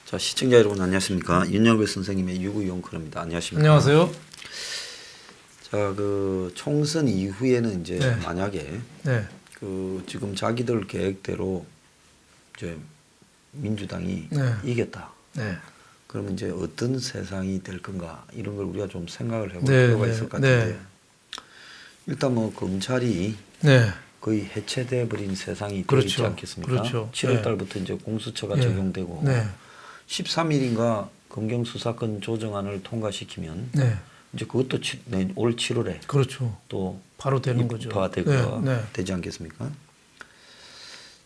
자, 시청자 여러분 안녕하십니까? 윤영글 선생님의 유구용크입니다. 안녕하십니까? 안녕하세요. 자, 그 총선 이후에는 이제 네. 만약에 네. 그 지금 자기들 계획대로 이제 민주당이 네. 이겼다. 네. 그러면 이제 어떤 세상이 될 건가 이런 걸 우리가 좀 생각을 해볼 네, 필요가 네, 있을 것 같은데 네. 일단 뭐 검찰이 네. 거의 해체돼 버린 세상이 그렇죠. 되지 않겠습니까? 그렇죠. 7월 네. 달부터 이제 공수처가 네. 적용되고 네. 13일인가 검경 수사권 조정안을 통과시키면 네. 이제 그것도 올 7월에 그렇죠. 또 바로 되는 거죠. 입법화 되지 않겠습니까?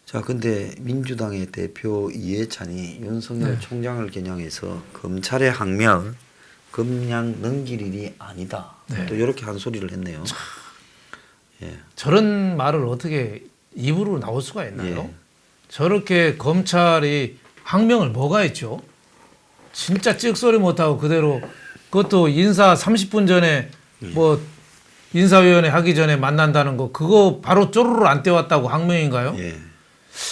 자, 근데 민주당의 대표 이해찬이 윤석열 네. 총장을 겨냥해서 검찰의 항명을 그냥 넘길 일이 아니다. 네. 또 이렇게 한 소리를 했네요. 예. 저런 말을 어떻게 입으로 나올 수가 있나요? 예. 저렇게 검찰이 항명을 뭐가 했죠? 진짜 찍소리 못하고 그대로 그것도 인사 30분 전에 뭐 인사위원회 하기 전에 만난다는 거 그거 바로 쪼르르 안 떼왔다고 항명인가요? 예.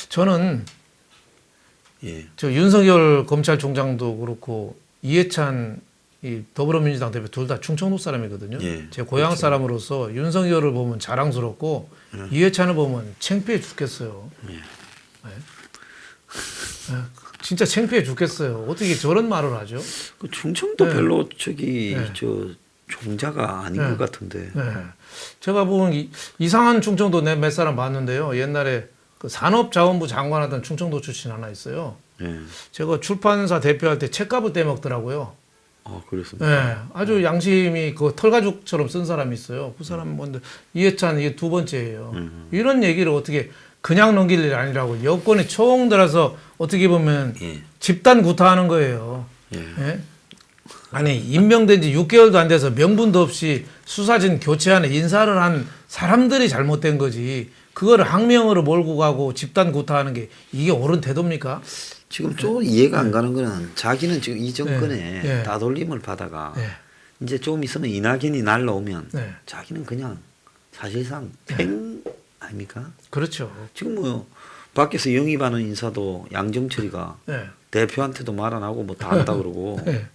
저는 예. 저 윤석열 검찰총장도 그렇고 이해찬 이 더불어민주당 대표 둘 다 충청도 사람이거든요. 예, 제 고향 그렇죠. 사람으로서 윤석열을 보면 자랑스럽고 이해찬을 보면 창피해 죽겠어요. 예. 네. 진짜 창피해 죽겠어요. 어떻게 저런 말을 하죠? 그 충청도 네. 별로 저기 네. 저 종자가 아닌 네. 것 같은데. 네. 제가 보면 이상한 충청도 몇 사람 봤는데요. 옛날에 그 산업자원부 장관하던 충청도 출신 하나 있어요. 예. 제가 출판사 대표할 때 책값을 떼먹더라고요. 아, 그렇습니다. 네, 아주 양심이 그 털가죽처럼 쓴 사람이 있어요. 그 사람 뭔데 이해찬 이게 두 번째예요. 이런 얘기를 어떻게 그냥 넘길 일이 아니라고 여권이 총 들어서 어떻게 보면 예. 집단 구타하는 거예요. 예. 예? 아니 임명된 지 6개월도 안 돼서 명분도 없이 수사진 교체안에 인사를 한 사람들이 잘못된 거지. 그거를 항명으로 몰고 가고 집단 구타하는 게 이게 옳은 태도입니까? 지금 좀 이해가 안 가는 거는 자기는 지금 이 정권에 네. 따돌림을 받아가 네. 이제 좀 있으면 이낙연이 날라오면 네. 자기는 그냥 사실상 팽 아닙니까? 그렇죠. 지금 뭐 밖에서 영입하는 인사도 양정철이가 네. 대표한테도 말 안 하고 뭐 다 한다 그러고 네.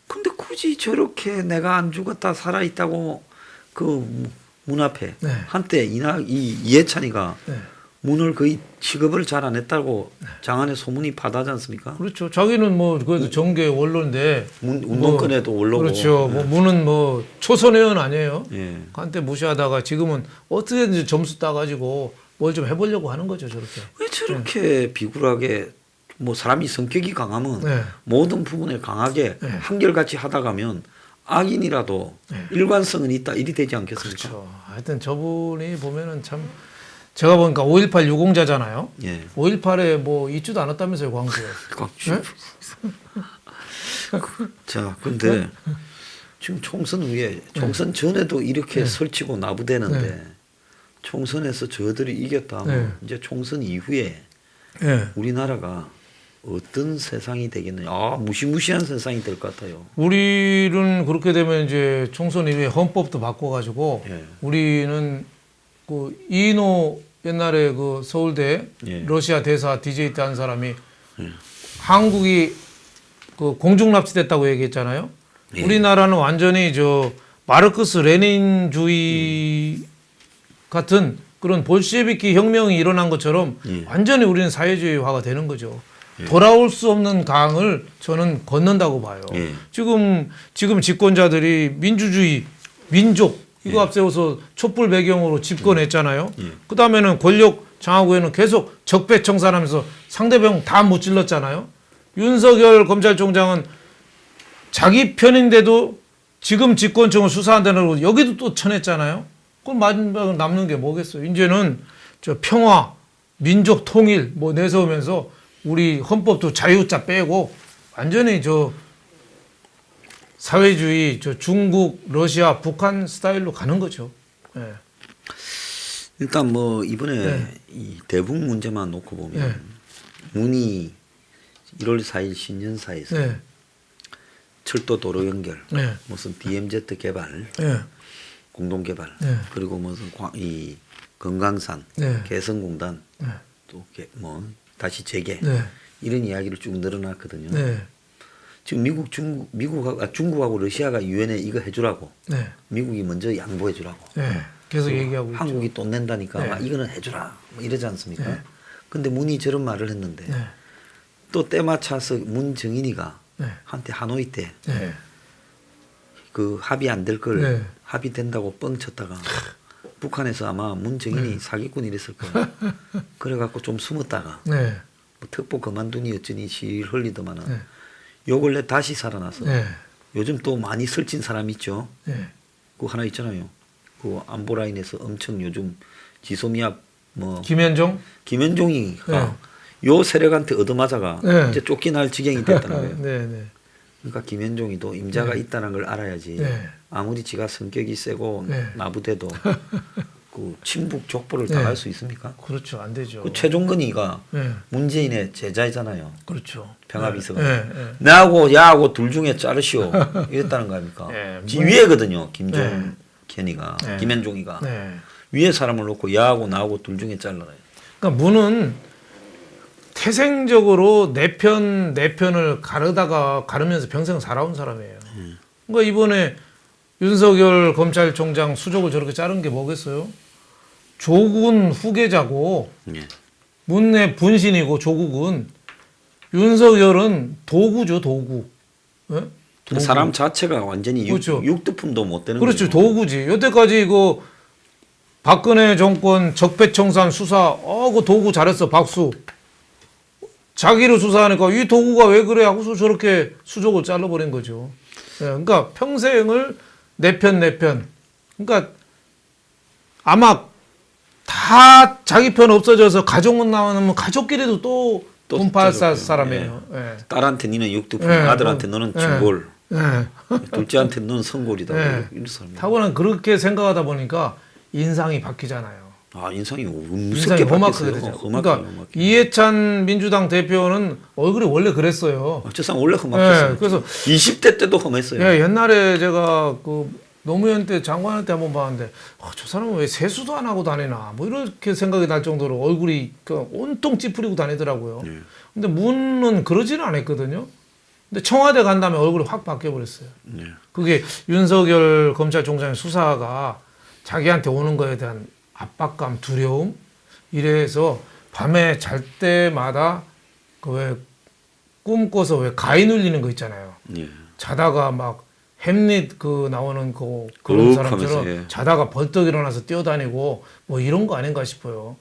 근데 굳이 저렇게 내가 안 죽었다 살아있다고 그 문 앞에 네. 한때 이해찬이가 네. 문을 거의 취급을 잘 안 했다고 장안에 소문이 파다지 않습니까? 그렇죠. 자기는 뭐 그래도 정계 원로인데 운동권에도 올라오고. 그렇죠. 뭐 문은 뭐 초선 의원 아니에요. 예. 한때 무시하다가 지금은 어떻게든지 점수 따가지고 뭘 좀 해보려고 하는 거죠. 저렇게. 왜 저렇게 비굴하게 뭐 사람이 성격이 강하면 네. 모든 부분에 강하게 네. 한결같이 하다 가면 악인이라도 네. 일관성은 있다 이리 되지 않겠습니까? 그렇죠. 하여튼 저분이 보면은 참 제가 보니까 5.18 유공자잖아요. 예. 5.18에 뭐 있지도 않았다면서요, 광주에. 꽉쥐. 네? 자, 근데 지금 총선 후에 총선 전에도 이렇게 네. 설치고 나부대는데 네. 총선에서 저들이 이겼다 하면 네. 이제 총선 이후에 예. 우리나라가 어떤 세상이 되겠느냐. 아, 무시무시한 세상이 될 것 같아요. 우리는 그렇게 되면 이제 총선 이후에 헌법도 바꿔가지고 예. 우리는 그 이인호 옛날에 그 서울대 예. 러시아 대사 DJ 때 한 사람이 한국이 그 공중 납치됐다고 얘기했잖아요. 예. 우리나라는 완전히 저 마르크스 레닌주의 같은 그런 볼셰비키 혁명이 일어난 것처럼 예. 완전히 우리는 사회주의화가 되는 거죠. 돌아올 수 없는 강을 저는 건넌다고 봐요. 예. 지금 집권자들이 민주주의, 민족 이거 앞세워서 촛불 배경으로 집권했잖아요. 그 다음에는 권력 장악 후에는 계속 적폐청산하면서 상대방 다 무찔렀잖아요. 윤석열 검찰총장은 자기 편인데도 지금 집권층을 수사한다는 여기도 또 쳐냈잖아요. 그럼 마지막에 남는 게 뭐겠어요? 이제는 저 평화, 민족 통일 뭐 내세우면서 우리 헌법도 자유자 빼고 완전히 저 사회주의 저 중국, 러시아, 북한 스타일로 가는 거죠. 예. 일단 뭐 이번에 네. 이 대북 문제만 놓고 보면 네. 문이 1월 4일 신년사에서 네. 철도 도로 연결, 네. 무슨 DMZ 개발, 네. 공동 개발, 네. 그리고 무슨 이 건강산, 네. 개성공단, 네. 또 뭐 다시 재개 네. 이런 이야기를 쭉 늘어났거든요. 네. 지금 중국하고 러시아가 유엔에 이거 해주라고 네. 미국이 먼저 양보해주라고 네. 계속 얘기하고 있죠. 한국이 돈 낸다니까 네. 막 이거는 해주라 뭐 이러지 않습니까? 네. 근데 문이 저런 말을 했는데 네. 또 때 맞춰서 문정인이가 네. 한때 하노이 때 네. 그 합의 안 될 걸 네. 합의된다고 뻥쳤다가 북한에서 아마 문정인이 사기꾼 이랬을 거야. 그래갖고 좀 숨었다가 네. 뭐 특보 그만두니 어쩌니 실 흘리더만은 네. 요 근래 다시 살아나서 네. 요즘 또 많이 설친 사람 있죠. 네. 그 하나 있잖아요. 그 안보 라인에서 엄청 요즘 지소미아 뭐 김현종? 김현종이가 요 세력한테 얻어맞아가 네. 이제 쫓겨날 지경이 됐다는 거예요. 네. 네. 그러니까 김현종이도 임자가 있다는 걸 알아야지. 네. 아무리 지가 성격이 세고 네. 나부대도 그 친북 족보를 네. 당할 수 있습니까? 그렇죠. 안 되죠. 그 최종근이가 네. 문재인의 제자이잖아요. 그렇죠. 평화비서가. 네. 네. 나하고 야하고 둘 중에 자르시오. 이랬다는 거 아닙니까? 네. 지 위에거든요. 김종현이가 네. 김현종이가 네. 위에 사람을 놓고 야하고 나하고 둘 중에 잘라요. 그러니까 문은 태생적으로 내 편을 가르면서 평생 살아온 사람이에요. 그러니까 이번에 윤석열 검찰총장 수족을 저렇게 자른 게 뭐겠어요? 조국은 후계자고 예. 문의 분신이고 조국은 윤석열은 도구죠, 도구. 예? 그 사람 자체가 완전히 그렇죠. 육두품도 못 되는 그렇죠, 거죠. 도구지. 여태까지 이거 박근혜 정권 적폐청산 수사, 그 도구 잘했어, 박수. 자기를 수사하니까 이 도구가 왜 그래 하고서 저렇게 수족을 잘라버린 거죠. 예, 그러니까 평생을 내 편. 그러니까 아마 다 자기 편 없어져서 가족은 나오면 가족끼리도 또 분파할 사람이에요. 예. 딸한테 니는 육두품, 예, 아들한테 너는 중골, 예. 둘째한테 너는 성골이다. 예. 이런 사람이. 타고난 그렇게 생각하다 보니까 인상이 바뀌잖아요. 아 인상이 인상이 무섭게 험악하게 바뀌었어요. 되죠. 험악하게, 그러니까 험악하게. 이해찬 민주당 대표는 얼굴이 원래 그랬어요. 저 사람 원래 험악했어요. 예, 그래서 20대 때도 험했어요. 예, 옛날에 제가 그 노무현 때 장관할 때 한번 봤는데 저 사람은 왜 세수도 안 하고 다니나 뭐 이렇게 생각이 날 정도로 얼굴이 온통 찌푸리고 다니더라고요. 예. 근데 문은 그러지는 않았거든요. 근데 청와대 간 다음에 얼굴이 확 바뀌어 버렸어요. 예. 그게 윤석열 검찰총장의 수사가 자기한테 오는 거에 대한 압박감, 두려움 이래서 밤에 잘 때마다 그 왜 꿈꿔서 왜 가위 눌리는 거 있잖아요. 예. 자다가 막 햄릿 그 나오는 그런 사람처럼 하면서, 예. 자다가 벌떡 일어나서 뛰어다니고 뭐 이런 거 아닌가 싶어요.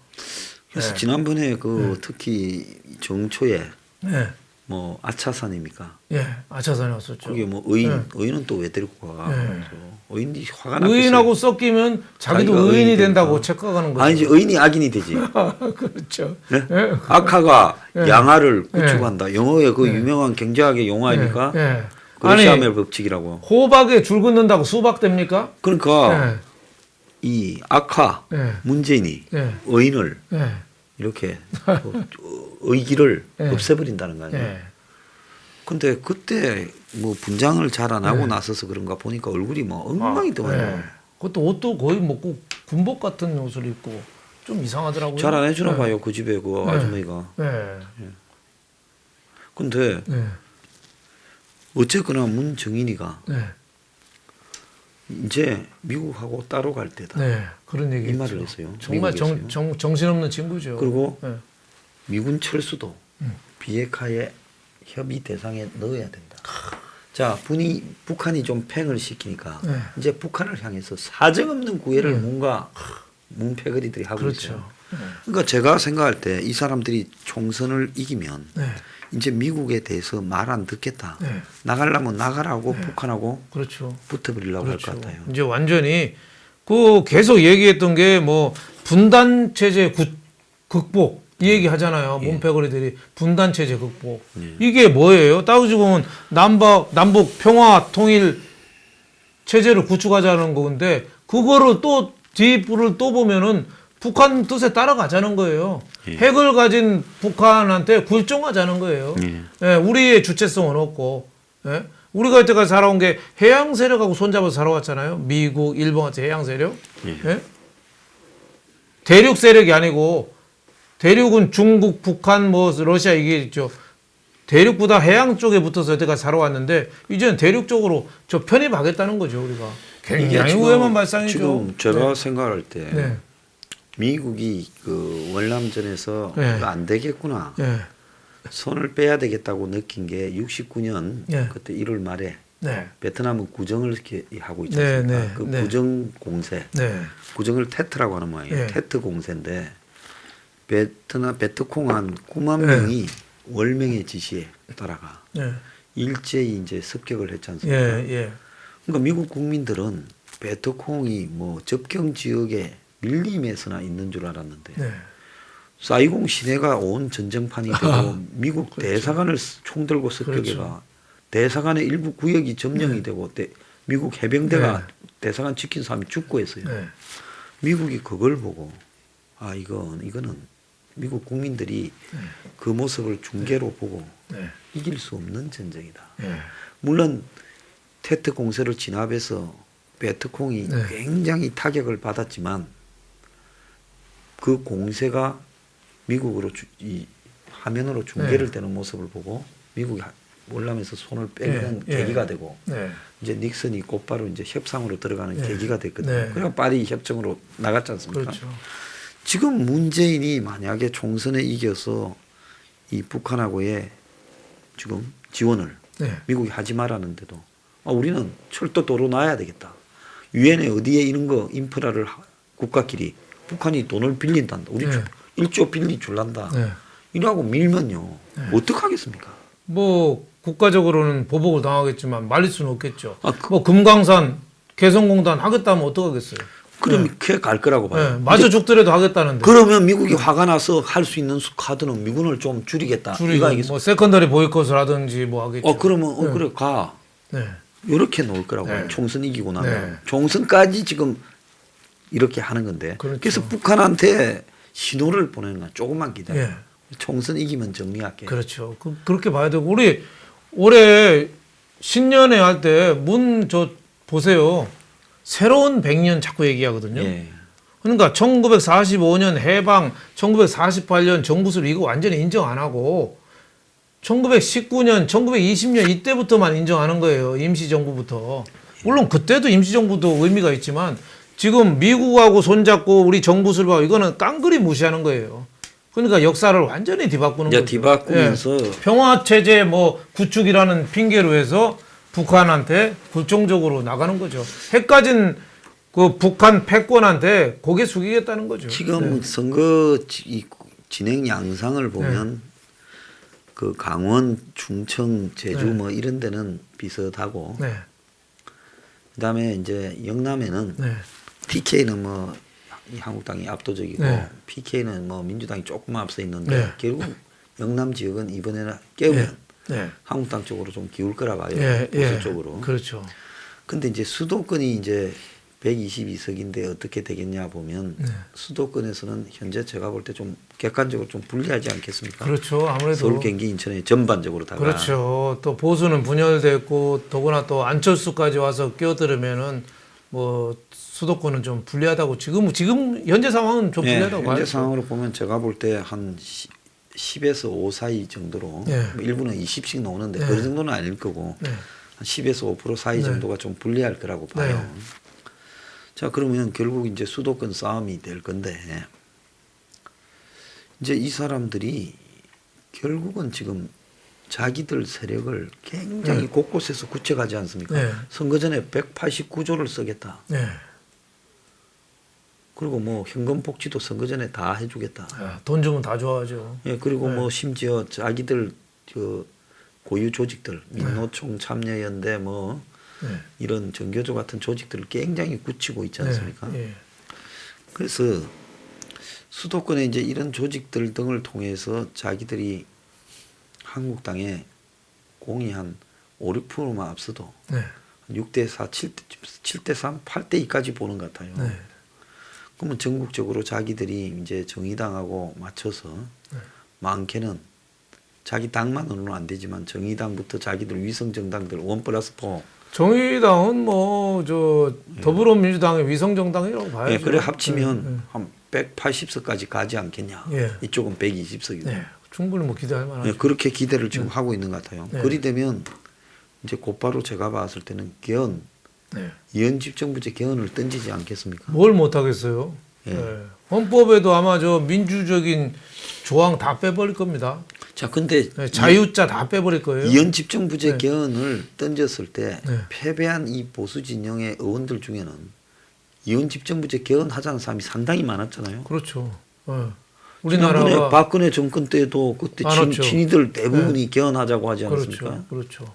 그래서 네. 지난번에 그 특히 정초에 네, 뭐 아차산입니까? 예, 아차산에 왔었죠. 거기 뭐 의인, 네. 의인은 또 왜 데리고 가? 네. 그래서 의인이 화가 났겠어요. 의인하고 섞이면 자기도 자기가 의인이 의인이 된다고 되니까. 착각하는 거죠. 아니지 의인이 악인이 되지. 그렇죠. 네? 예. 악화가 네. 양화를 네. 구축한다. 영어의 그 유명한 경제학의 용어 아닙니까? 예, 예. 그레시아멜 법칙이라고. 호박에 줄 긋는다고 수박 됩니까? 그러니까 예, 이 악화 예, 문재인이 예, 의인을 예, 이렇게 의기를 네. 없애버린다는 거 아니에요. 예. 근데 그때 뭐 분장을 잘 안 하고 네. 나서서 그런가 보니까 얼굴이 뭐 엉망이더만요. 예. 그것도 옷도 거의 먹고 군복 같은 옷을 입고 좀 이상하더라고요. 잘 안 해주나 예. 봐요 그 집에 그 네. 아주머니가. 예, 근데 예, 어쨌거나 문정인이가 예, 이제 미국하고 따로 갈 때다. 네. 그런 얘기 이 말을 있죠. 했어요. 정말 미국에서요. 정신없는 친구죠. 그리고 예. 미군 철수도 비핵화의 협의 대상에 넣어야 된다. 자, 북한이 좀 팽을 시키니까 네. 이제 북한을 향해서 사정없는 구애를 뭔가 문패거리들이 하고 그렇죠. 있어요. 그러니까 제가 생각할 때 이 사람들이 총선을 이기면 네. 이제 미국에 대해서 말 안 듣겠다. 네. 나가려면 나가라고 북한하고 그렇죠. 붙어버리려고 그렇죠. 할 것 같아요. 이제 완전히 그 계속 얘기했던 게 뭐 분단 체제 극복 이 얘기 하잖아요. 예. 문패거리들이 분단 체제 극복. 예. 이게 뭐예요? 따지고 보면 남북 평화 통일 체제를 구축하자는 건데 그거를 또 뒤를 또 보면은 북한 뜻에 따라가자는 거예요. 예. 핵을 가진 북한한테 굴종하자는 거예요. 예. 예, 우리의 주체성은 없고, 예? 우리가 여태까지 살아온 게 해양 세력하고 손잡아서 살아왔잖아요. 미국, 일본 같은 해양 세력. 예. 예? 대륙 세력이 아니고 대륙은 중국, 북한, 뭐 러시아 이게 있죠. 대륙보다 해양 쪽에 붙어서 여태까지 살아왔는데 이제는 대륙 쪽으로 저 편입하겠다는 거죠, 우리가. 굉장히 지금- 위험한 발상이죠. 지금 제가 네. 생각할 때 네. 미국이 그 월남전에서 네. 이거 안 되겠구나. 네. 손을 빼야 되겠다고 느낀 게 69년 네. 그때 1월 말에 네. 베트남은 구정을 이렇게 하고 있지 네, 않습니까? 네, 그 네. 구정 공세, 네. 구정을 테트라고 하는 모양이에요. 네. 테트 공세인데 베트콩 한 9만 네. 명이 월명의 지시에 따라가 네. 일제히 이제 습격을 했지 않습니까? 예, 예. 그러니까 미국 국민들은 베트콩이 뭐 접경 지역에 밀림에서나 있는 줄 알았는데 네. 사이공 시내가 온 전쟁판이 되고 미국 그렇죠. 대사관을 총 들고 습격해가 그렇죠. 대사관의 일부 구역이 점령이 되고 미국 해병대가 네. 대사관 지킨 사람이 죽고 했어요. 네. 미국이 그걸 보고 아 이거는 미국 국민들이 그 모습을 중계로 보고 네. 이길 수 없는 전쟁이다. 네. 물론 테트 공세를 진압해서 베트콩이 네. 굉장히 타격을 받았지만 그 공세가 미국으로 이 화면으로 중계를 되는 모습을 보고 미국이 월남에서 손을 빼는 예, 예. 계기가 되고 네. 이제 닉슨이 곧바로 이제 협상으로 들어가는 네. 계기가 됐거든요. 네. 그래서 파리 협정으로 나갔지 않습니까? 그렇죠. 지금 문재인이 만약에 총선에 이겨서 이 북한하고의 지금 지원을 네. 미국이 하지 말았는데도 우리는 철도 도로 놔야 되겠다. 유엔에 어디에 이런 거 인프라를 국가끼리 북한이 돈을 빌린단다. 우리 네. 1조 빌리 줄란다. 네. 이러고 밀면요. 어떡하겠습니까? 뭐 국가적으로는 보복을 당하겠지만 말릴 수는 없겠죠. 그- 뭐 금강산 개성공단 하겠다면 어떡하겠어요? 그럼 그게 갈 거라고 봐요. 네. 마저 죽더라도 하겠다는데. 그러면 미국이 화가 나서 할 수 있는 카드는 미군을 좀 줄이겠다. 이거 줄이고 알겠습니까? 뭐 세컨더리 보이콧을 하든지 뭐 하겠죠. 그러면 네. 그래 가. 네. 이렇게 놓을 거라고 네. 봐요. 총선 이기고 나면. 네. 총선까지 지금 이렇게 하는 건데. 그렇죠. 그래서 북한한테 신호를 보내는 거야. 조금만 기다려. 예. 총선 이기면 정리할게. 그렇죠. 그렇게 봐야 되고 우리 올해 신년회 할 때 문 저 보세요. 새로운 100년 자꾸 얘기하거든요. 예. 그러니까 1945년 해방, 1948년 정부수를 이거 완전히 인정 안 하고 1919년, 1920년 이때부터만 인정하는 거예요. 임시정부부터. 물론 그때도 임시정부도 의미가 있지만 지금 미국하고 손잡고 우리 정부수를 이거는 깡그리 무시하는 거예요. 그러니까 역사를 완전히 뒤바꾸는 이제 거죠. 뒤바꾸면서 예. 평화체제 뭐 구축이라는 핑계로 해서 북한한테 불종적으로 나가는 거죠. 핵 가진 그 북한 패권한테 고개 숙이겠다는 거죠. 지금 선거 진행 양상을 보면 그 강원, 충청, 제주 네. 뭐 이런 데는 비슷하고 네. 그다음에 이제 영남에는 네. TK는 뭐 이 한국당이 압도적이고 네. PK는 뭐 민주당이 조금 앞서 있는데 네. 결국 영남 지역은 이번에는 깨우면 네. 한국당 쪽으로 좀 기울 거라 봐요. 예, 보수 예. 쪽으로. 그렇죠. 근데 이제 수도권이 이제 122석인데 어떻게 되겠냐 보면 네. 수도권에서는 현재 제가 볼 때 좀 객관적으로 좀 불리하지 않겠습니까? 그렇죠. 아무래도 서울, 경기, 인천에 전반적으로 다가 그렇죠. 또 보수는 분열됐고 더구나 또 안철수까지 와서 끼어들으면은 뭐 수도권은 좀 불리하다고 지금 현재 상황은 좀 불리하다고 현재 봐요. 상황으로 보면 제가 볼 때 한 10에서 5 사이 정도로 네. 뭐 일부는 20씩 나오는데 네. 그 정도는 아닐 거고 네. 한 10에서 5% 사이 네. 정도가 좀 불리할 거라고 봐요. 네. 자 그러면 결국 이제 수도권 싸움이 될 건데 이제 이 사람들이 결국은 지금 자기들 세력을 굉장히 곳곳에서 구축하지 않습니까? 네. 선거 전에 189조를 쓰겠다. 네. 그리고 뭐 현금 복지도 선거 전에 다 해주겠다. 아, 돈 주면 다 좋아하죠. 예, 그리고 네. 뭐 심지어 자기들 저 고유 조직들, 민노총 참여연대 뭐 네. 이런 정교조 같은 조직들을 굉장히 굳히고 있지 않습니까? 네. 예. 그래서 수도권에 이제 이런 조직들 등을 통해서 자기들이 한국당에 공이 한 5, 6%만 앞서도 네. 6대 4, 7대 3, 8대 2까지 보는 것 같아요. 네. 그러면 전국적으로 자기들이 이제 정의당하고 맞춰서 많게는 자기 당만으로는 안 되지만 정의당부터 자기들 위성 정당들 1+4 정의당은 뭐 저 더불어민주당의 위성 정당이라고 봐야죠. 예, 그래 합치면 네, 한 180석까지 가지 않겠냐. 예. 이쪽은 120석이고. 네, 충분히 뭐 기대할 만하죠. 예, 그렇게 기대를 지금 하고 있는 것 같아요. 네. 그리 되면 이제 곧바로 제가 봤을 때는 개헌, 네. 이원집정부제 개헌을 던지지 않겠습니까? 뭘 못하겠어요. 예. 네. 헌법에도 아마 저 민주적인 조항 다 빼버릴 겁니다. 자, 근데 네, 자유자 다 빼버릴 거예요. 이원집정부제 네. 개헌을 던졌을 때 네. 패배한 이 보수 진영의 의원들 중에는 이원집정부제 개헌하자는 사람이 상당히 많았잖아요. 그렇죠. 네. 지난번에 우리나라가 박근혜 정권 때도 그때 많았죠. 친이들 대부분이 개헌하자고 하지 않았습니까? 그렇죠. 그렇죠.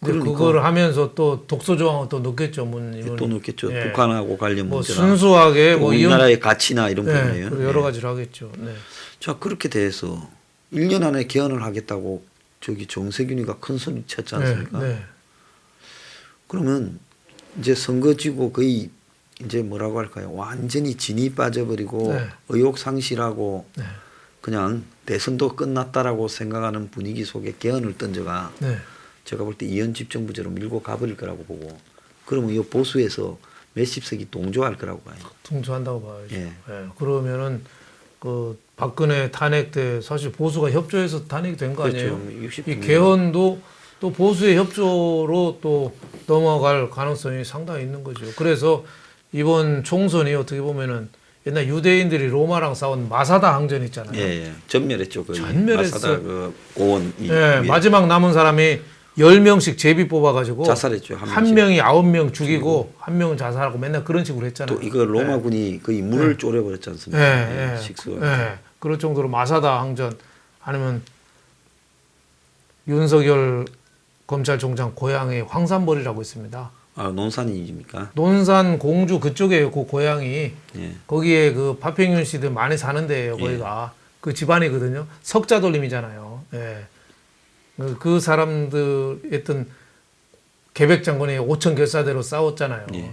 근데 그러니까. 그걸 하면서 또 독소 조항을 또 넣겠죠, 문 의원이. 또 넣겠죠. 예. 북한하고 관련 뭐 문제나 순수하게 또 뭐 우리나라의 가치나 이런 네, 부분이에요. 그리고 여러 가지를 하겠죠. 네. 자, 그렇게 돼서 1년 안에 개헌을 하겠다고 저기 정세균이가 큰 소리 쳤지 않습니까? 네. 네. 그러면 이제 선거지고 거의 이제 뭐라고 할까요? 완전히 진이 빠져버리고 네. 의욕 상실하고 네. 그냥 대선도 끝났다라고 생각하는 분위기 속에 개헌을 던져가 네. 제가 볼 때 이원집정부제로 밀고 가버릴 거라고 보고 그러면 이 보수에서 몇십 석이 동조할 거라고 봐요. 동조한다고 봐야죠. 예. 예. 그러면은 그 박근혜 탄핵 때 사실 보수가 협조해서 탄핵이 된 거 아니에요? 그렇죠. 이 개헌도 또 보수의 협조로 또 넘어갈 가능성이 상당히 있는 거죠. 그래서 이번 총선이 어떻게 보면은 옛날 유대인들이 로마랑 싸운 마사다 항전 있잖아요. 예, 예. 전멸했죠. 거의. 전멸했어. 마사다 그 고원이 예, 마지막 남은 사람이 10명씩 제비 뽑아가지고 자살했죠. 한 명이 9명 죽이고 한 명은 자살하고 맨날 그런 식으로 했잖아요. 또 이거 로마군이 거의 물을 쪼려버렸지 않습니까? 예, 예. 식수가. 예. 그럴 정도로 마사다 항전 아니면 윤석열 검찰총장 고향이 황산벌이라고 있습니다. 아, 논산입니까? 논산 공주 그쪽에 그 고향이 예. 거기에 그 파평윤 씨들 많이 사는 데예요. 거기가 그 집안이거든요. 석자돌림이잖아요. 예. 그 사람들 했던 계백 장군이 5천 결사대로 싸웠잖아요. 예.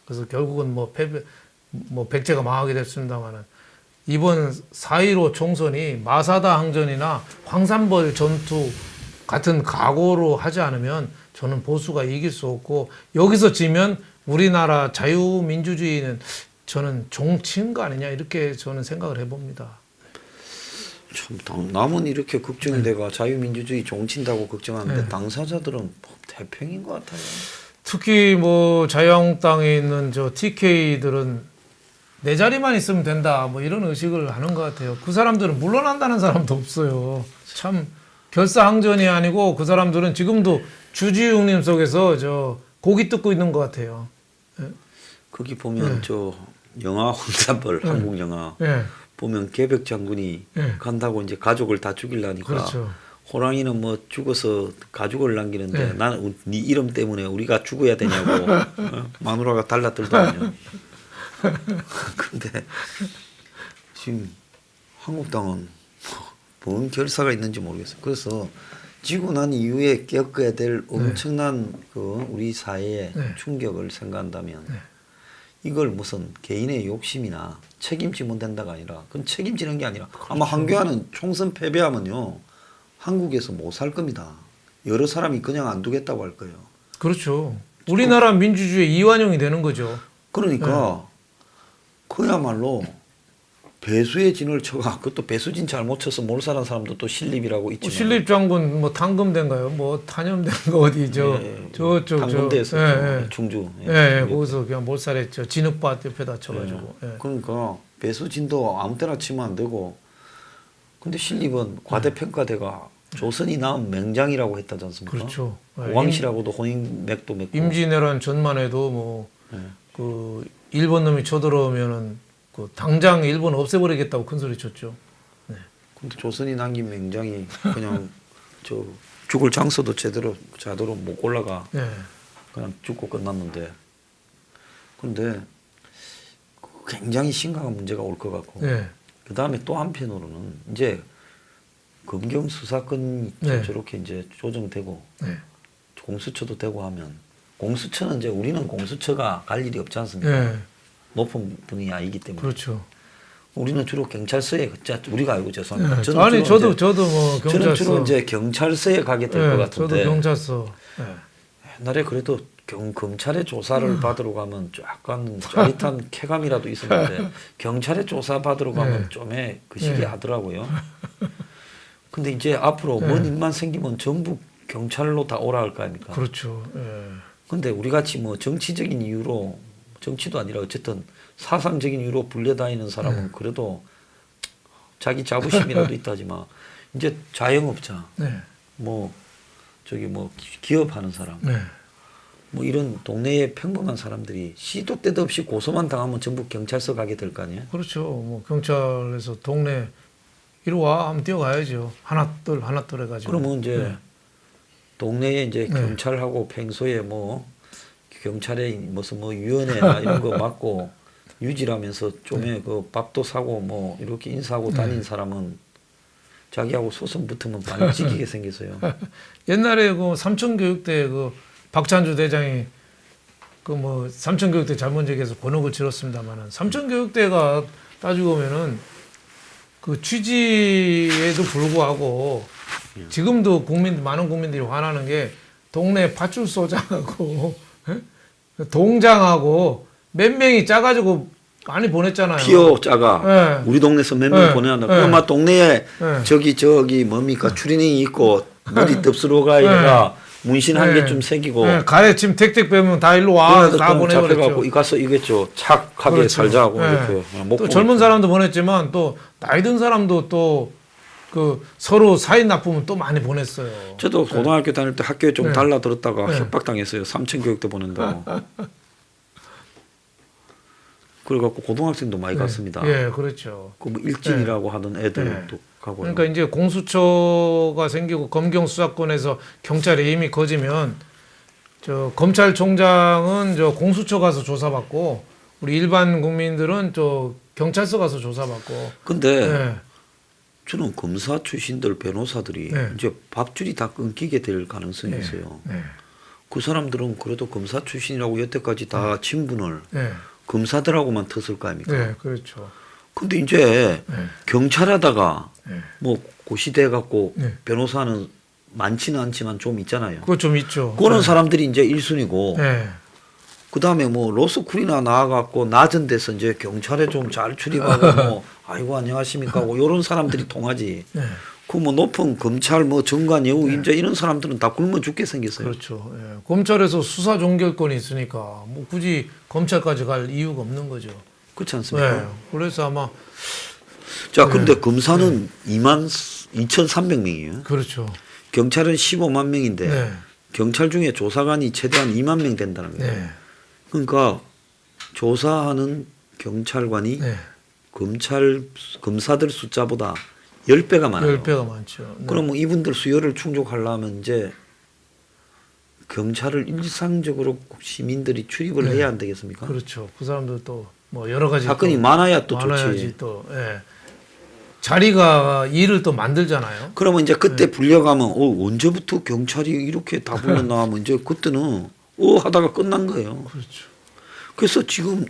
그래서 결국은 뭐 패배, 뭐 백제가 망하게 됐습니다만은 이번 4.15 총선이 마사다 항전이나 황산벌 전투 같은 각오로 하지 않으면 저는 보수가 이길 수 없고 여기서 지면 우리나라 자유민주주의는 저는 종친 거 아니냐 이렇게 저는 생각을 해봅니다. 참 남은 이렇게 걱정이 돼가 자유민주주의 종친다고 걱정하는데 당사자들은 뭐 태평인 것 같아요. 특히 뭐 자유한국당에 있는 저 TK들은 내 자리만 있으면 된다 뭐 이런 의식을 하는 것 같아요. 그 사람들은 물러난다는 사람도 없어요. 참 결사항전이 아니고 그 사람들은 지금도 주지웅님 속에서 저 고기 뜯고 있는 것 같아요. 거기 보면 저 영화 황산벌 한국 영화 예, 보면 계백 장군이 간다고 이제 가족을 다 죽이려니까 그렇죠. 호랑이는 뭐 죽어서 가죽을 남기는데 네. 나는 네 이름 때문에 우리가 죽어야 되냐고 마누라가 달라들더군요. 근데 지금 한국당은 뭔 결사가 있는지 모르겠어요. 그래서 지고 난 이후에 겪어야 될 엄청난 그 우리 사회의 충격을 생각한다면 이걸 무슨 개인의 욕심이나 책임지면 된다가 아니라 그건 책임지는 게 아니라 아마 한교안은 총선 패배하면요 한국에서 못 살 겁니다. 여러 사람이 그냥 안 두겠다고 할 거예요. 그렇죠. 우리나라 민주주의 이완용이 되는 거죠. 그러니까 그야말로 배수의 진을 쳐가 그것도 배수진 잘못 쳐서 몰살한 사람도 또 신립이라고 있지만 신립 장군 뭐 탄금된가요? 뭐 탄염된 거 어디죠? 저쪽 당군대에서 예, 예. 충주 예, 거기서 그냥 몰살했죠. 진흙밭 옆에다 쳐가지고. 예. 그러니까 배수진도 아무 때나 치면 안 되고 근데 신립은 과대평가대가 조선이 낳은 맹장이라고 했다지 않습니까? 그렇죠. 왕실하고도 혼인맥도 맺고 임진왜란 전만 해도 뭐 그 일본 놈이 쳐들어오면은 그 당장 일본 없애버리겠다고 큰 소리 쳤죠. 네. 근데 조선이 남긴 맹장이 그냥 저 죽을 장소도 제대로 못 올라가 네. 그냥 죽고 끝났는데 근데 굉장히 심각한 문제가 올 것 같고 네. 그 다음에 또 한편으로는 이제 검경 수사권이 네. 저렇게 이제 조정되고 네. 공수처도 되고 하면 공수처는 이제 우리는 공수처가 갈 일이 없지 않습니까? 네. 높은 분이 아니기 때문에. 그렇죠. 우리는 주로 경찰서에 우리가 알고 죄송합니다. 네. 저는 아니 주로 저도 뭐 저는 경찰서. 주로 이제 경찰서에 가게 될 것 네, 같은데. 저도 경찰서. 네. 옛날에 그래도 검찰의 조사를 받으러 가면 약간 짜릿한 쾌감이라도 있었는데 경찰의 조사 받으러 가면 네. 좀 그 시기에 네. 하더라고요. 근데 이제 앞으로 뭔 일만 생기면 전부 경찰로 다 오라 할 거 아닙니까? 그렇죠. 예. 근데 우리 같이 뭐 정치적인 이유로 정치도 아니라 어쨌든 사상적인 이유로 불려다니는 사람은 그래도 자기 자부심이라도 있다지만 이제 자영업자 네. 뭐 저기 뭐 기업하는 사람 네. 뭐 이런 동네의 평범한 사람들이 시도 때도 없이 고소만 당하면 전부 경찰서 가게 될 거 아니에요? 그렇죠. 뭐 경찰에서 동네 이리 와 하면 뛰어가야죠. 하나둘 해가지고. 그러면 이제 네. 동네에 이제 네. 경찰하고 평소에 뭐 경찰의 무슨 뭐 위원회나 이런 거 맡고 유지하면서 좀에 그 밥도 사고 뭐 이렇게 인사하고 다닌 사람은 자기하고 소송 붙으면 많이 찌기게 생겼어요. 옛날에 그 삼천교육대 그 박찬주 대장이 그 뭐 삼천교육대 잘못얘기해서 곤혹을 치렀습니다만은 삼천교육대가 따지고 보면은 그 취지에도 불구하고 지금도 많은 국민들이 화나는 게 동네 파출소장하고 동장하고 몇 명이 짜가지고 많이 보냈잖아요. 피어 짜가 네. 우리 동네에서 몇 명 네. 보내놨나? 네. 그럼 막 동네에 네. 저기 뭡니까 추리닝이 있고 머리 덥스로가에다가 문신 한 개 좀 새기고 가래 지금 택택 빼면 다 일로 와. 다 잡혀갖고 보내버렸죠. 이 가서 이겠죠. 착하게 그렇죠. 살자고 네. 이렇게 못 또 젊은 보겠죠. 사람도 보냈지만 또 나이 든 사람도 또 그 서로 사이 나쁘면 또 많이 보냈어요. 저도 고등학교 다닐 때 학교에 좀 네. 달라들었다가 네. 협박당했어요. 삼천교육대 보낸다고. 그래갖고 고등학생도 많이 갔습니다. 예, 그렇죠. 그뭐 일진이라고 하던 애들도 가고. 그러니까 이제 공수처가 생기고 검경 수사권에서 경찰의 힘이 커지면 저 검찰총장은 저 공수처 가서 조사받고 우리 일반 국민들은 저 경찰서 가서 조사받고. 근데 예. 저는 검사 출신들 변호사들이 네. 이제 밥줄이 다 끊기게 될 가능성이 네. 있어요. 네. 그 사람들은 그래도 검사 출신이라고 여태까지 다 친분을 네. 검사들하고만 텄을 거 아닙니까? 네, 그렇죠. 근데 이제 네. 경찰하다가 네. 뭐 고시대 갖고 네. 변호사는 많지는 않지만 좀 있잖아요. 그거 좀 있죠. 그런 네. 사람들이 이제 1순위고 네. 그다음에 뭐 로스쿨이나 나와갖고 낮은 데서 이제 경찰에 좀 잘 출입하고 뭐 아이고 안녕하십니까 뭐 이런 사람들이 통하지. 네. 그 뭐 높은 검찰 뭐 정관 여우 임자 이런 사람들은 다 굶어 죽게 생겼어요. 그렇죠. 예. 검찰에서 수사 종결권이 있으니까 뭐 굳이 검찰까지 갈 이유가 없는 거죠. 그렇지 않습니까? 네. 그래서 아마 자, 근데 검사는 22,300명이에요. 그렇죠. 경찰은 15만 명인데 네. 경찰 중에 조사관이 최대한 2만 명 된다는 거예요. 네. 그러니까 조사하는 경찰관이 네. 검사들 숫자보다 10배가 많아요. 10배가 많죠. 네. 그러면 이분들 수요를 충족하려면 이제 경찰을 일상적으로 시민들이 출입을 네. 해야 안 되겠습니까? 그렇죠. 그 사람들 또 뭐 여러 가지 사건이 또 많아야 또 많아야지 좋지. 또 예. 자리가 일을 또 만들잖아요. 그러면 이제 그때 네. 불려가면 언제부터 경찰이 이렇게 다 불렀나 하면 이제 그때는 하다가 끝난 거예요. 그렇죠. 그래서 지금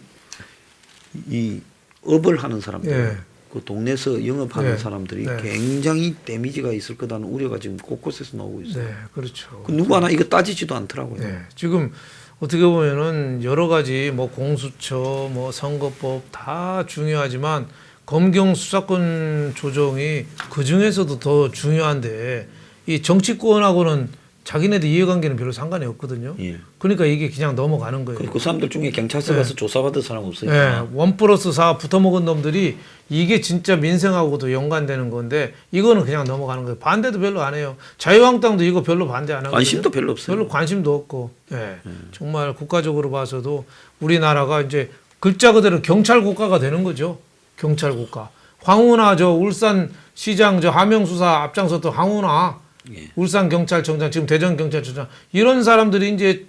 이 업을 하는 사람들, 예. 그 동네에서 영업하는 네. 사람들이 네. 굉장히 데미지가 있을 거다는 우려가 지금 곳곳에서 나오고 있어요. 네, 그렇죠. 그 누구 하나 이거 따지지도 않더라고요. 네, 지금 어떻게 보면은 여러 가지 뭐 공수처, 뭐 선거법 다 중요하지만 검경 수사권 조정이 그 중에서도 더 중요한데 이 정치권하고는 자기네들 이해관계는 별로 상관이 없거든요. 예. 그러니까 이게 그냥 넘어가는 거예요. 그 사람들 중에 경찰서 네. 가서 조사받을 사람 네, 없으니까. 1+4 붙어먹은 놈들이 이게 진짜 민생하고도 연관되는 건데 이거는 그냥 넘어가는 거예요. 반대도 별로 안 해요. 자유한국당도 이거 별로 반대 안 하거든요. 관심도 별로 없어요. 별로 관심도 없고, 예. 정말 국가적으로 봐서도 우리나라가 이제 글자 그대로 경찰 국가가 되는 거죠. 경찰 국가. 황운하 저 울산 시장 저 하명 수사 앞장섰던 황운하, 예. 울산 경찰청장 지금 대전 경찰청장 이런 사람들이 이제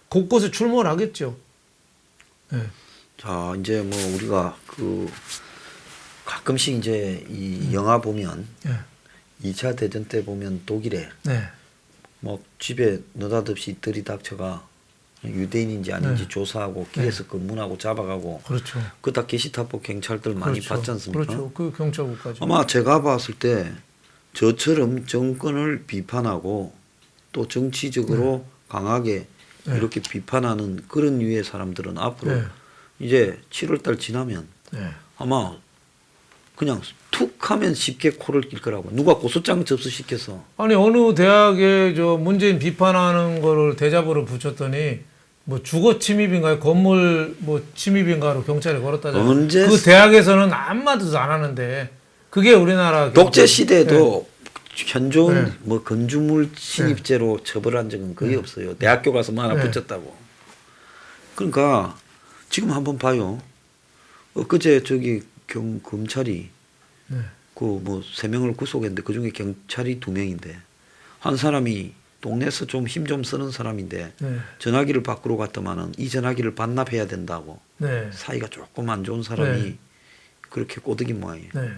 곳곳에 출몰 하겠죠. 예. 자, 이제 뭐 우리가 그 가끔씩 이제 이 영화 보면 예. 2차 대전 때 보면 독일에 네. 뭐 집에 느닷없이 들이닥쳐가 유대인인지 아닌지 네. 조사하고 길에서 검문하고 잡아가고 그렇죠. 그 다 게시타포 경찰들 많이 그렇죠. 봤지 않습니까? 그렇죠. 그 경찰국까지. 아마 제가 봤을 때 저처럼 정권을 비판하고 또 정치적으로 강하게 네. 이렇게 비판하는 그런 류의 사람들은 앞으로 네. 이제 7월달 지나면 네. 아마 그냥 툭 하면 쉽게 코를 낄 거라고. 누가 고소장 접수시켜서 아니 어느 대학에 저 문재인 비판하는 거를 대자보를 붙였더니 뭐 주거 침입인가요? 건물 뭐 침입인가로 경찰에 걸었다잖아요. 언제 그 대학에서는 한마디도 안 하는데 그게 우리나라 독재 시대에도 현존 네. 뭐 건주물 침입죄로 처벌한 적은 거의 없어요. 대학교 가서 뭐 하나 네. 붙였다고. 그러니까 지금 한번 봐요. 엊그제 저기 검찰이 네. 그 뭐 3명을 구속했는데 그 중에 경찰이 2명인데 한 사람이 동네에서 좀 힘 좀 쓰는 사람인데 네. 전화기를 바꾸러 갔더만은 이 전화기를 반납해야 된다고 네. 사이가 조금 안 좋은 사람이 네. 그렇게 꼬드긴 모양이에요. 네.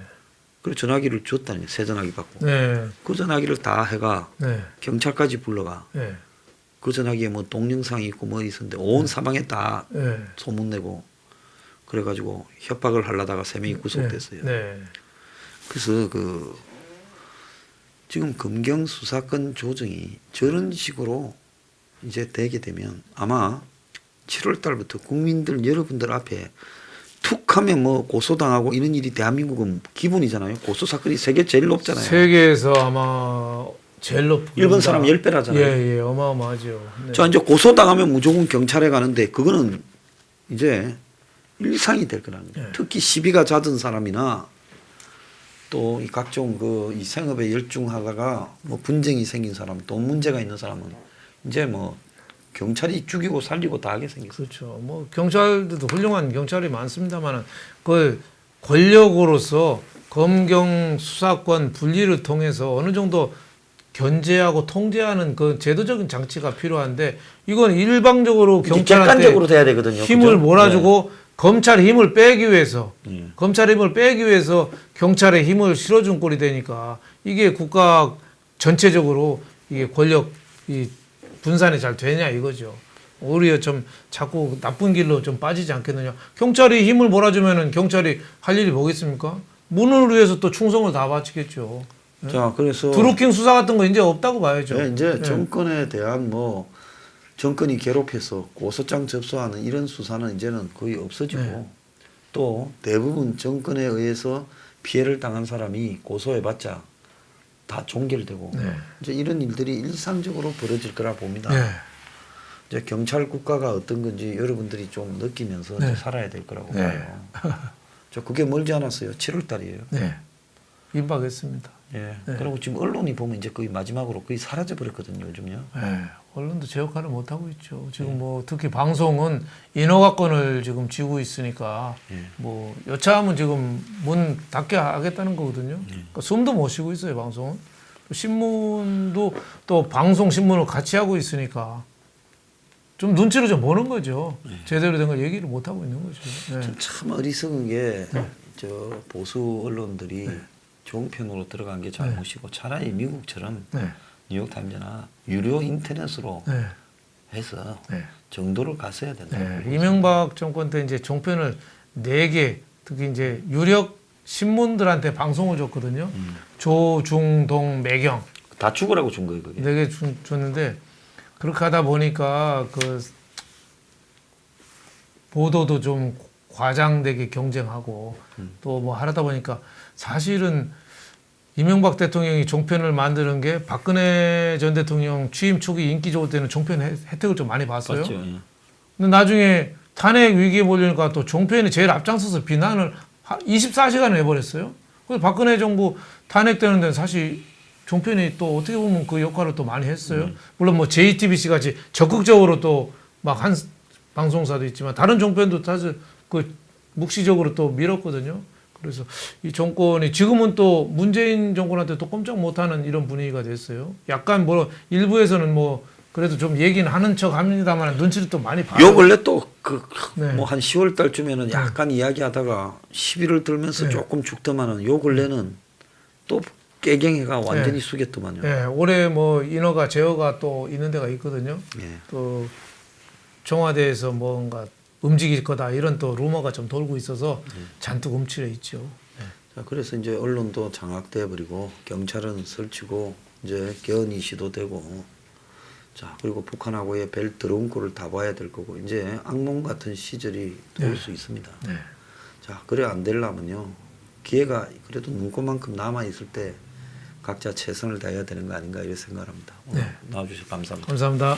그리고 전화기를 줬다니 새 전화기 받고 네. 그 전화기를 다 해가 네. 경찰까지 불러가 네. 그 전화기에 뭐 동영상이 있고 뭐 있었는데 온 사방에 다 네. 소문내고 그래가지고 협박을 하려다가 3명이 구속됐어요. 네. 그래서 그 지금 검경 수사권 조정이 저런 식으로 이제 되게 되면 아마 7월 달부터 국민들 여러분들 앞에 툭 하면 뭐 고소당하고 이런 일이 대한민국은 기본이잖아요. 고소 사건이 세계 제일 높잖아요. 세계에서 아마 제일 높은 일본 사람 10배라잖아요. 예, 예, 어마어마하죠. 네. 자, 이제 고소당하면 무조건 경찰에 가는데 그거는 이제 일상이 될 거라는 거예요. 네. 특히 시비가 잦은 사람이나 또 이 각종 그 이 생업에 열중하다가 뭐 분쟁이 생긴 사람, 돈 문제가 있는 사람은 이제 뭐 경찰이 죽이고 살리고 다 하게 생겼어요. 그렇죠. 뭐 경찰들도 훌륭한 경찰이 많습니다만은 그 권력으로서 검경 수사권 분리를 통해서 어느 정도 견제하고 통제하는 그 제도적인 장치가 필요한데 이건 일방적으로 경찰한테 객관적으로 돼야 되거든요. 힘을 그죠? 몰아주고 검찰의 힘을 빼기 위해서 네. 검찰의 힘을 빼기 위해서 경찰의 힘을 실어준 꼴이 되니까 이게 국가 전체적으로 이게 권력 이 분산이 잘 되냐 이거죠. 오히려 좀 자꾸 나쁜 길로 좀 빠지지 않겠느냐. 경찰이 힘을 몰아주면은 경찰이 할 일이 뭐겠습니까? 문을 위해서 또 충성을 다 바치겠죠. 자, 그래서 드루킹 수사 같은 거 이제 없다고 봐야죠. 네, 이제 네. 정권에 대한 뭐 정권이 괴롭혀서 고소장 접수하는 이런 수사는 이제는 거의 없어지고 네. 또 대부분 정권에 의해서 피해를 당한 사람이 고소해봤자 다 종결되고 네. 이제 이런 일들이 일상적으로 벌어질 거라 봅니다. 네. 이제 경찰 국가가 어떤 건지 여러분들이 좀 느끼면서 네. 이제 살아야 될 거라고 네. 봐요. 저 그게 멀지 않았어요. 7월 달이에요. 네. 임박했습니다. 예. 네. 그리고 지금 언론이 보면 이제 거의 마지막으로 거의 사라져 버렸거든요, 요즘요. 네, 언론도 제 역할을 못 하고 있죠. 지금 뭐 특히 방송은 인허가권을 지금 쥐고 있으니까 예. 뭐 여차하면 지금 문 닫게 하겠다는 거거든요. 그러니까 숨도 못 쉬고 있어요, 방송은. 또 신문도 또 방송 신문을 같이 하고 있으니까 좀 눈치를 좀 보는 거죠. 제대로 된 걸 얘기를 못 하고 있는 거죠. 네. 참 어리석은 게 저 보수 언론들이 종편으로 들어간 게 잘못이고 차라리 미국처럼 네. 뉴욕타임즈나 유료 인터넷으로 네. 해서 네. 정도를 갔어야 된다. 네. 이명박 정권 때 이제 종편을 4개 특히 이제 유력 신문들한테 방송을 줬거든요. 조, 중, 동, 매경 다 죽으라고 준 거예요, 그게. 4개 줬는데 그렇게 하다 보니까 그 보도도 좀 과장되게 경쟁하고 또 뭐 하다 보니까 사실은 이명박 대통령이 종편을 만드는 게 박근혜 전 대통령 취임 초기 인기 좋을 때는 종편 혜택을 좀 많이 봤어요. 맞죠. 예. 근데 나중에 탄핵 위기에 몰리니까 또 종편이 제일 앞장서서 비난을 24시간을 해버렸어요. 그래서 박근혜 정부 탄핵되는 데는 사실 종편이 또 어떻게 보면 그 역할을 또 많이 했어요. 물론 뭐 JTBC 같이 적극적으로 또 막 한 방송사도 있지만 다른 종편도 사실 그 묵시적으로 또 밀었거든요. 그래서 이 정권이 지금은 또 문재인 정권한테 또 꼼짝 못하는 이런 분위기가 됐어요. 약간 뭐 일부에서는 뭐 그래도 좀 얘기는 하는 척 합니다만 눈치를 또 많이 봐요. 요 근래 또 그 네. 뭐 한 10월 달쯤에는 약간 이야기하다가 11월 들면서 네. 조금 죽더만은 요 근래는 또 깨갱이가 완전히 숙였더만요. 예, 올해 뭐 인허가 제어가 또 있는 데가 있거든요. 예. 또 청와대에서 뭔가 움직일 거다 이런 또 루머가 좀 돌고 있어서 잔뜩 움츠려 있죠. 네. 자, 그래서 이제 언론도 장악돼 버리고 경찰은 설치고 이제 개헌이 시도되고 자 그리고 북한하고의 별 더러운 꼴을 다 봐야 될 거고 이제 악몽 같은 시절이 올 수 있습니다. 네. 자 그래 안 되려면요 기회가 그래도 눈꽃만큼 남아 있을 때 각자 최선을 다해야 되는 거 아닌가 이런 생각합니다. 오늘 나와주셔서 감사합니다. 감사합니다.